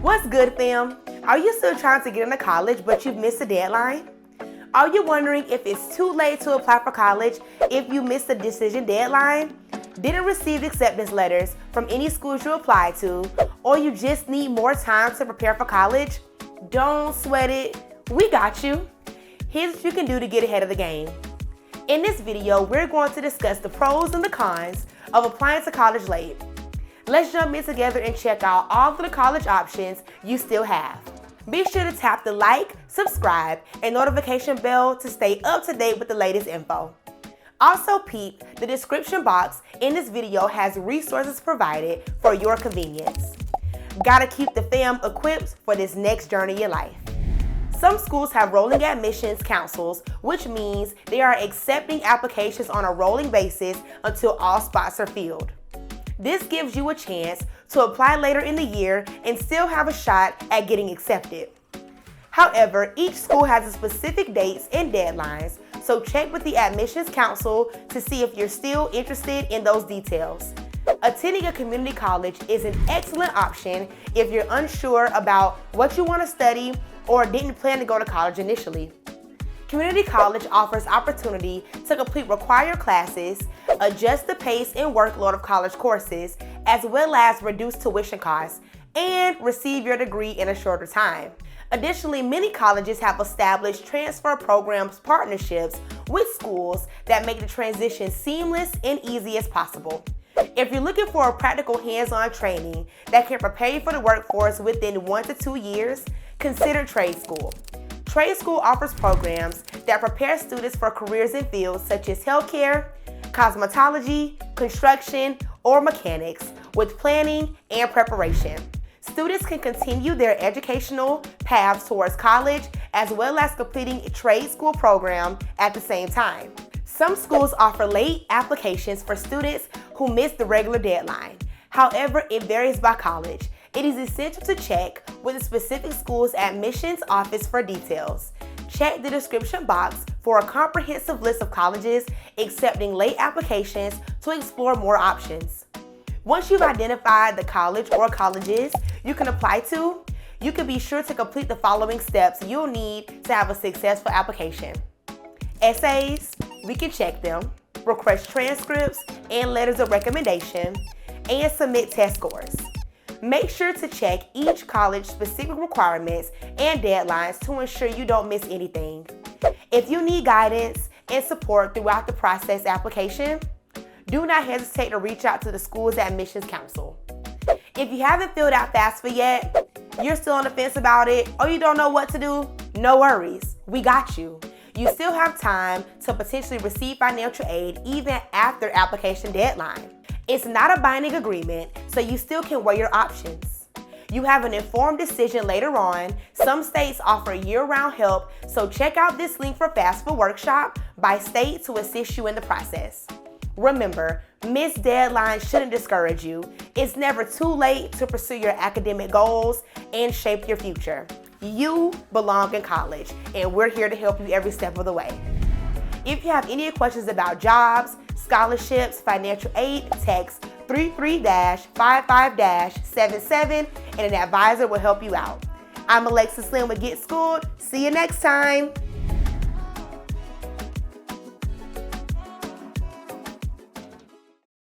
What's good, fam? Are you still trying to get into college but you've missed the deadline? Are you wondering if it's too late to apply for college if you missed the decision deadline, didn't receive acceptance letters from any schools you applied to, or you just need more time to prepare for college? Don't sweat it. We got you. Here's what you can do to get ahead of the game. In this video, we're going to discuss the pros and the cons of applying to college late. Let's jump in together and check out all of the college options you still have. Be sure to tap the like, subscribe, and notification bell to stay up to date with the latest info. Also peep, the description box in this video has resources provided for your convenience. Gotta keep the fam equipped for this next journey in life. Some schools have rolling admissions councils, which means they are accepting applications on a rolling basis until all spots are filled. This gives you a chance to apply later in the year and still have a shot at getting accepted. However, each school has specific dates and deadlines, so check with the admissions council to see if you're still interested in those details. Attending a community college is an excellent option if you're unsure about what you want to study or didn't plan to go to college initially. Community college offers opportunity to complete required classes, adjust the pace and workload of college courses, as well as reduce tuition costs, and receive your degree in a shorter time. Additionally, many colleges have established transfer programs partnerships with schools that make the transition seamless and easy as possible. If you're looking for a practical hands-on training that can prepare you for the workforce within 1 to 2 years, consider trade school. Trade school offers programs that prepare students for careers in fields such as healthcare, cosmetology, construction, or mechanics with planning and preparation. Students can continue their educational paths towards college as well as completing a trade school program at the same time. Some schools offer late applications for students who miss the regular deadline. However, it varies by college. It is essential to check with the specific school's admissions office for details. Check the description box for a comprehensive list of colleges accepting late applications to explore more options. Once you've identified the college or colleges you can apply to, you can be sure to complete the following steps you'll need to have a successful application. Essays, we can check them, request transcripts and letters of recommendation, and submit test scores. Make sure to check each college's specific requirements and deadlines to ensure you don't miss anything. If you need guidance and support throughout the process application, do not hesitate to reach out to the school's admissions council. If you haven't filled out FAFSA yet, you're still on the fence about it, or you don't know what to do, no worries, we got you. You still have time to potentially receive financial aid even after application deadline. It's not a binding agreement, so you still can weigh your options. You have an informed decision later on. Some states offer year-round help, so check out this link for FAFSA workshop by state to assist you in the process. Remember, missed deadlines shouldn't discourage you. It's never too late to pursue your academic goals and shape your future. You belong in college, and we're here to help you every step of the way. If you have any questions about jobs, scholarships, financial aid, text 33-55-77 and an advisor will help you out. I'm Alexis Lynn with Get Schooled. See you next time.